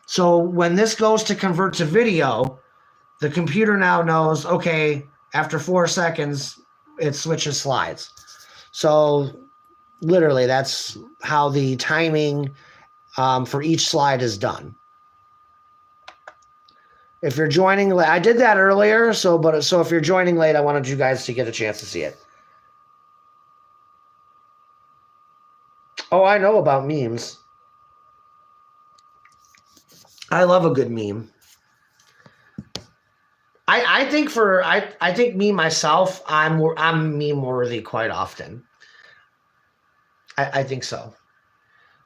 So when this goes to convert to video, the computer now knows, okay, after 4 seconds, it switches slides. So literally, that's how the timing for each slide is done. If you're joining late, I did that earlier. So if you're joining late, I wanted you guys to get a chance to see it. Oh, I know about memes. I love a good meme. I think me myself, I'm meme worthy quite often. I think so.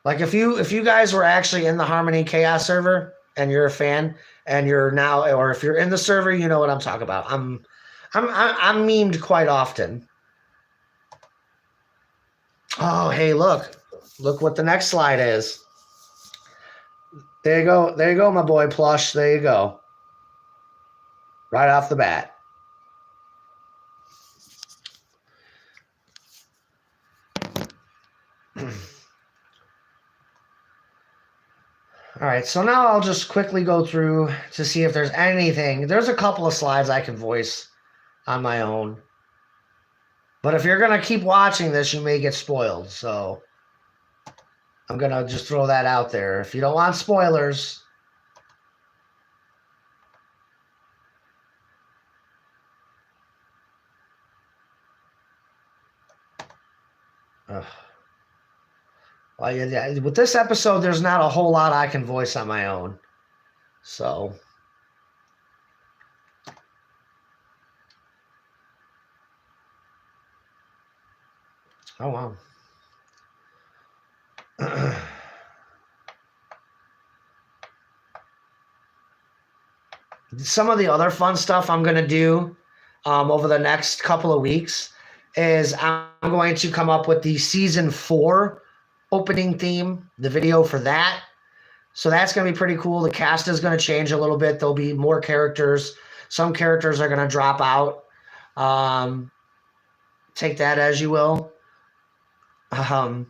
Like if you guys were actually in the Harmony Chaos server and you're a fan and you're now, or if you're in the server, you know what I'm talking about. I'm memed quite often. Oh, hey, look what the next slide is. There you go, my boy Plush. There you go. Right off the bat. All right, so now I'll just quickly go through to see if there's anything. There's a couple of slides I can voice on my own. But if you're going to keep watching this, you may get spoiled. So I'm going to just throw that out there. If you don't want spoilers. Ugh. Well, yeah, with this episode, there's not a whole lot I can voice on my own. So. Oh, wow. Some of the other fun stuff I'm going to do over the next couple of weeks is I'm going to come up with the season 4 opening theme, the video for that. So that's going to be pretty cool. The cast is going to change a little bit. There'll be more characters. Some characters are going to drop out. Take that as you will. But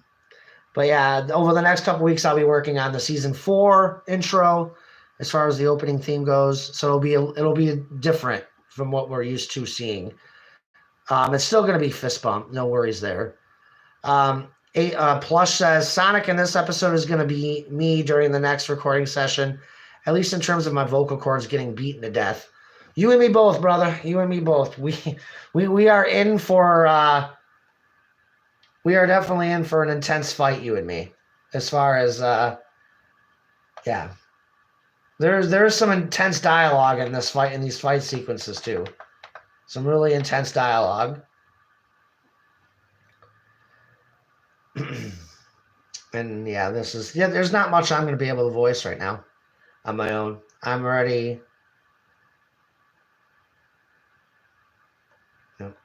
yeah, over the next couple weeks, I'll be working on the season 4 intro as far as the opening theme goes. So it'll be different from what we're used to seeing. It's still going to be fist bump. No worries there. Plush says Sonic in this episode is going to be me during the next recording session, at least in terms of my vocal cords getting beaten to death. You and me both, brother. You and me both. We are in for we are definitely in for an intense fight, you and me. As far as yeah. There's some intense dialogue in this fight, in these fight sequences too. Some really intense dialogue. And yeah, there's not much I'm going to be able to voice right now on my own. I'm already. Yep.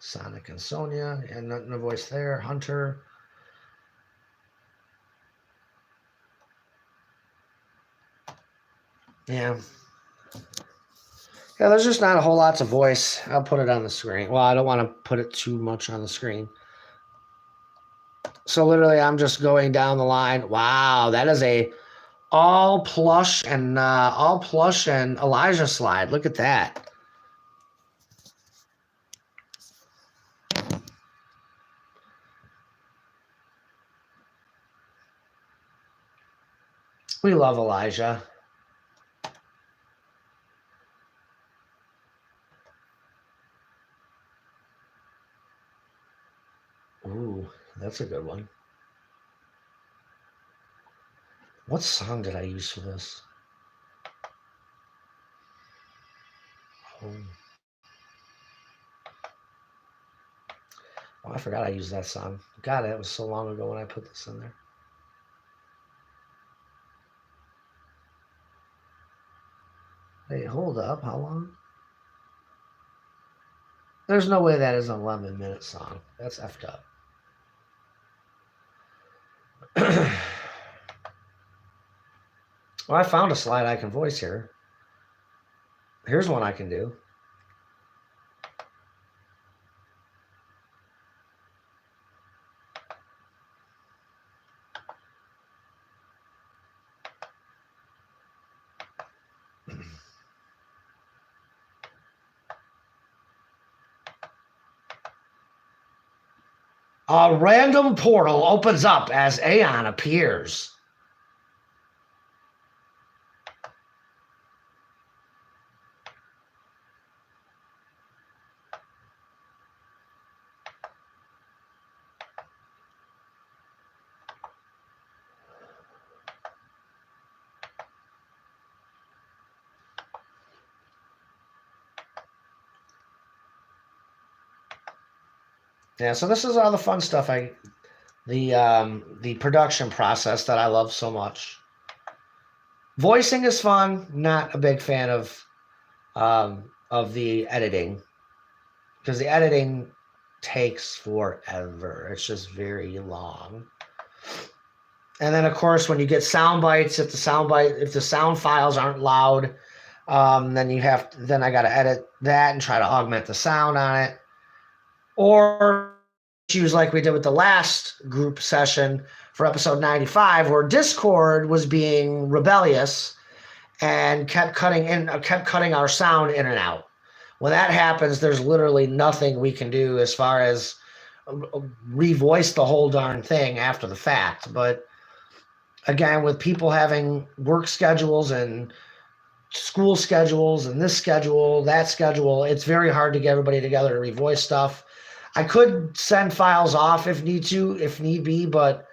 Sonic and Sonia, and no voice there. Hunter. Yeah. Yeah, there's just not a whole lot to voice. I'll put it on the screen. Well, I don't want to put it too much on the screen. So literally, I'm just going down the line. Wow, that is a all plush and Elijah slide. Look at that. We love Elijah. Ooh, that's a good one. What song did I use for this? Oh, I forgot I used that song. God, it was so long ago when I put this in there. Wait, hold up. How long? There's no way that is an 11-minute song. That's effed up. Well, I found a slide I can voice here. Here's one I can do. A random portal opens up as Aeon appears. Yeah, so this is all the fun stuff. The production process that I love so much. Voicing is fun. Not a big fan of the editing, because the editing takes forever. It's just very long. And then of course, when you get sound bites, if the sound files aren't loud, then I got to edit that and try to augment the sound on it. Or choose like we did with the last group session for episode 95, where Discord was being rebellious and kept cutting our sound in and out. When that happens, there's literally nothing we can do as far as revoice the whole darn thing after the fact. But again, with people having work schedules and school schedules and this schedule, that schedule, it's very hard to get everybody together to revoice stuff. I could send files off if need be, but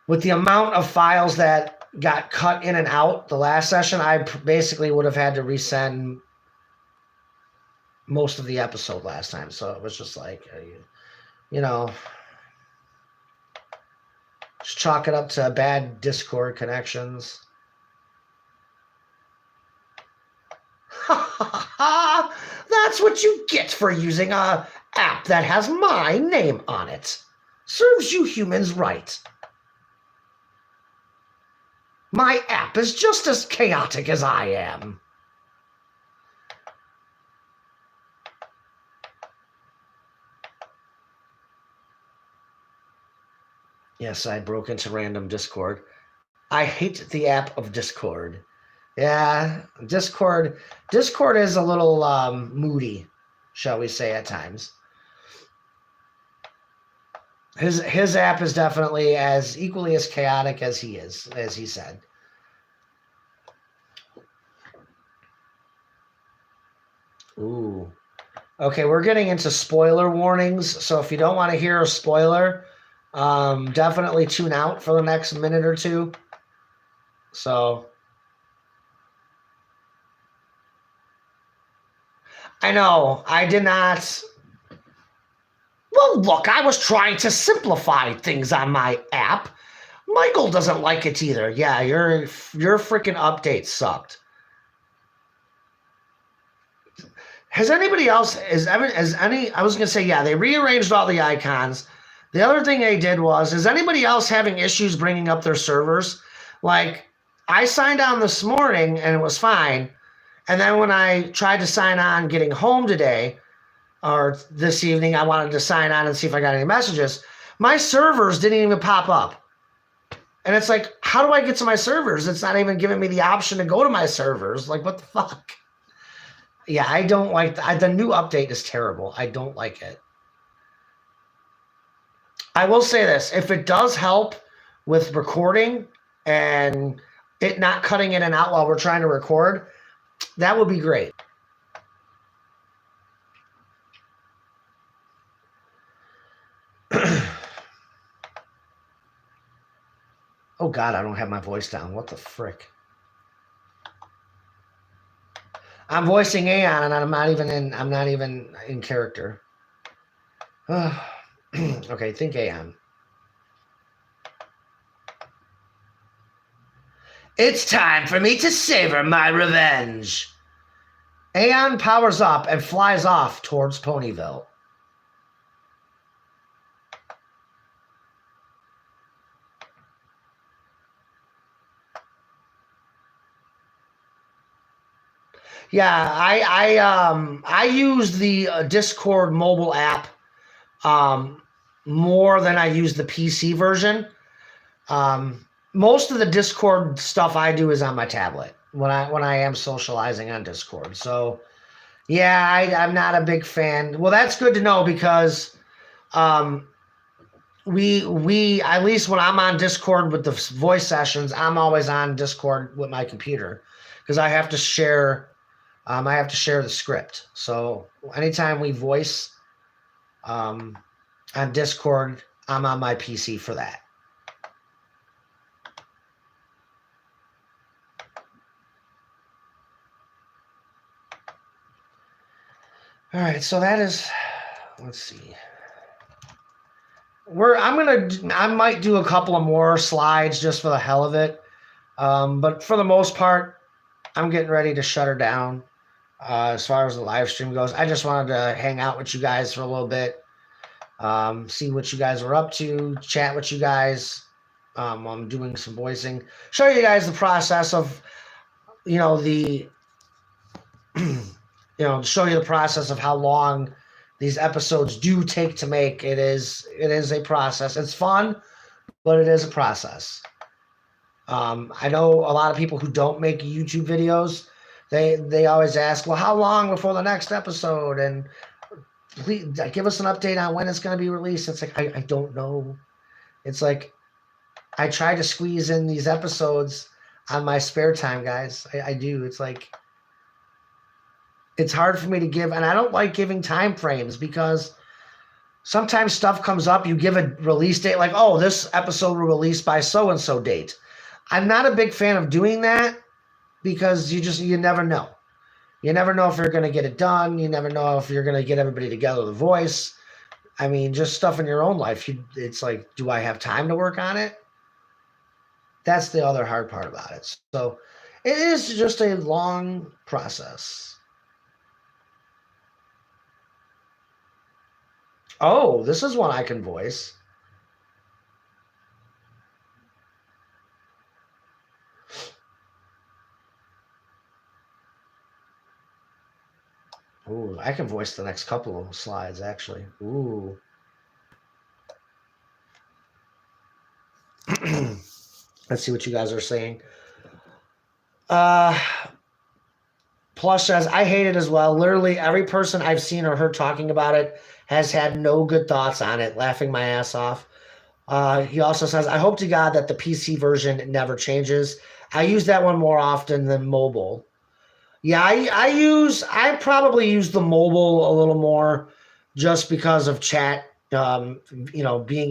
with the amount of files that got cut in and out the last session, I basically would have had to resend most of the episode last time. So it was just like, just chalk it up to bad Discord connections. That's what you get for using a app that has my name on it. Serves you humans right. My app is just as chaotic as I am. Yes, I broke into random Discord. I hate the app of Discord. Yeah, Discord is a little moody, shall we say, at times. His app is definitely equally as chaotic as he is, as he said. Ooh. Okay, we're getting into spoiler warnings, so if you don't want to hear a spoiler, definitely tune out for the next minute or two. So I know, I did not. Well, look, I was trying to simplify things on my app. Michael doesn't like it either. Yeah, your freaking update sucked. Has anybody else, I was going to say, yeah, they rearranged all the icons. The other thing they did was, is anybody else having issues bringing up their servers? Like, I signed on this morning and it was fine. And then when I tried to sign on getting home today, or this evening, I wanted to sign on and see if I got any messages. My servers didn't even pop up. And it's like, how do I get to my servers? It's not even giving me the option to go to my servers. Like, what the fuck? Yeah, I don't like the new update is terrible. I don't like it. I will say this. If it does help with recording and it not cutting in and out while we're trying to record, that would be great. Oh God, I don't have my voice down. What the frick? I'm voicing Aeon, and I'm not even in character. Okay, think Aeon. It's time for me to savor my revenge. Aeon powers up and flies off towards Ponyville. Yeah, I use the Discord mobile app more than I use the PC version. Most of the Discord stuff I do is on my tablet when I am socializing on Discord. So yeah, I'm not a big fan. Well, that's good to know because we at least when I'm on Discord with the voice sessions, I'm always on Discord with my computer because I have to share the script. So anytime we voice on Discord, I'm on my PC for that. All right, so that is, let's see. I might do a couple of more slides just for the hell of it. But for the most part, I'm getting ready to shut her down. As far as the live stream goes, I just wanted to hang out with you guys for a little bit, see what you guys were up to, chat with you guys. I'm doing some voicing, show you guys the process of, show you the process of how long these episodes do take to make. It is a process. It's fun, but it is a process. I know a lot of people who don't make YouTube videos. They always ask, well, how long before the next episode? And please give us an update on when it's going to be released. It's like, I don't know. It's like, I try to squeeze in these episodes on my spare time, guys. I do. It's like, it's hard for me to give, and I don't like giving time frames because sometimes stuff comes up, you give a release date, like, oh, this episode will release by so-and-so date. I'm not a big fan of doing that because you never know. You never know if you're going to get it done. You never know if you're going to get everybody together to voice. I mean, just stuff in your own life. It's like, do I have time to work on it? That's the other hard part about it. So it is just a long process. Oh, this is one I can voice. Ooh, I can voice the next couple of slides, actually. Ooh. Let's see what you guys are saying. Plush says, I hate it as well. Literally every person I've seen or heard talking about it has had no good thoughts on it, laughing my ass off. He also says, I hope to God that the PC version never changes. I use that one more often than mobile. Yeah, I probably use the mobile a little more just because of chat, being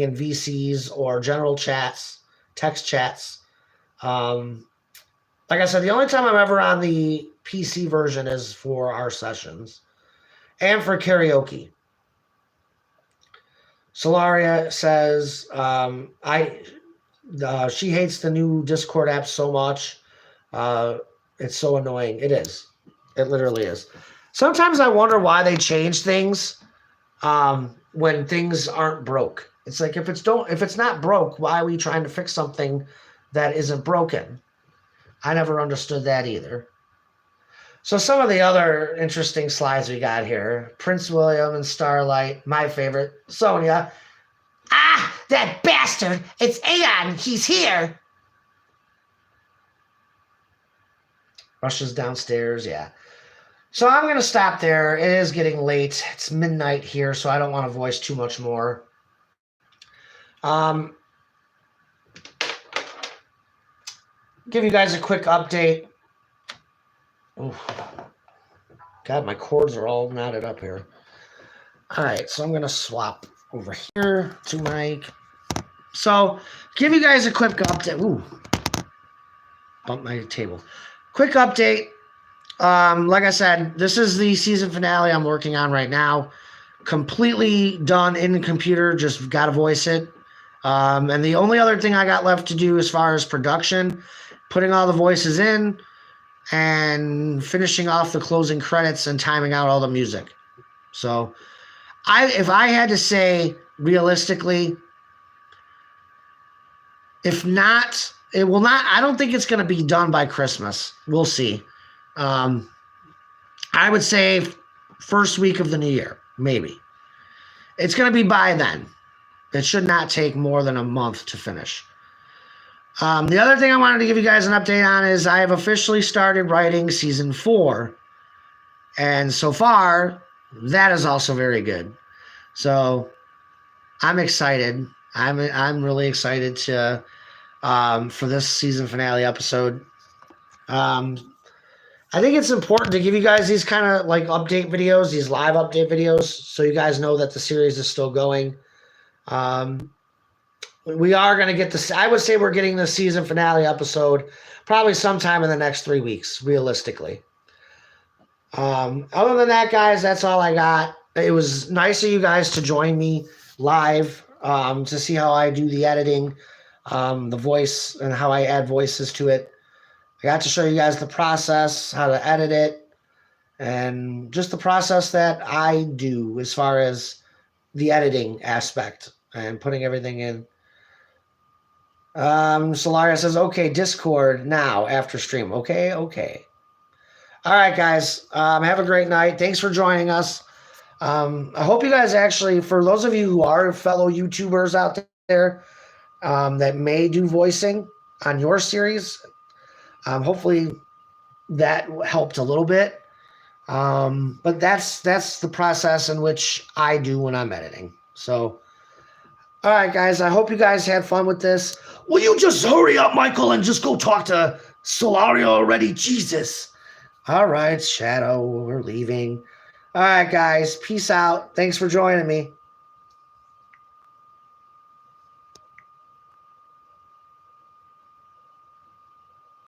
in VCs or general chats, text chats. Like I said, the only time I'm ever on the PC version is for our sessions and for karaoke. Solaria says, she hates the new Discord app so much. It's so annoying. It is. It literally is. Sometimes I wonder why they change things when things aren't broke. It's like if it's not broke, why are we trying to fix something that isn't broken? I never understood that either. So some of the other interesting slides we got here. Prince William and Starlight, my favorite. Sonia. Ah, that bastard. It's Aeon. He's here. Russia's downstairs, yeah. So I'm going to stop there. It is getting late. It's midnight here, so I don't want to voice too much more. Give you guys a quick update. Oof. God, my cords are all knotted up here. All right, so I'm going to swap over here to Mike. So give you guys a quick update. Ooh, bumped my table. Quick update. Like I said, this is the season finale I'm working on right now. Completely done in the computer. Just got to voice it. And the only other thing I got left to do as far as production putting all the voices in and finishing off the closing credits and timing out all the music. So if I had to say realistically, if not, it will not. I don't think it's going to be done by Christmas. We'll see. I would say first week of the new year, maybe. It's going to be by then. It should not take more than a month to finish. The other thing I wanted to give you guys an update on is I have officially started writing season 4. And so far, that is also very good. So I'm excited. I'm really excited to for this season finale episode. I think it's important to give you guys these kind of like update videos, these live update videos, so you guys know that the series is still going. We are going to get this. I would say we're getting the season finale episode probably sometime in the next 3 weeks, realistically. Other than that, guys, that's all I got. It was nice of you guys to join me live to see how I do the editing, the voice, and how I add voices to it. I got to show you guys the process, how to edit it, and just the process that I do as far as the editing aspect and putting everything in. Solaria says, okay, Discord now after stream. Okay. All right, guys. Have a great night. Thanks for joining us. I hope you guys actually, for those of you who are fellow YouTubers out there that may do voicing on your series, hopefully that helped a little bit. But that's the process in which I do when I'm editing. So, all right, guys, I hope you guys had fun with this. Will you just hurry up, Michael, and just go talk to Solaria already? Jesus. All right, Shadow, we're leaving. All right, guys, peace out. Thanks for joining me.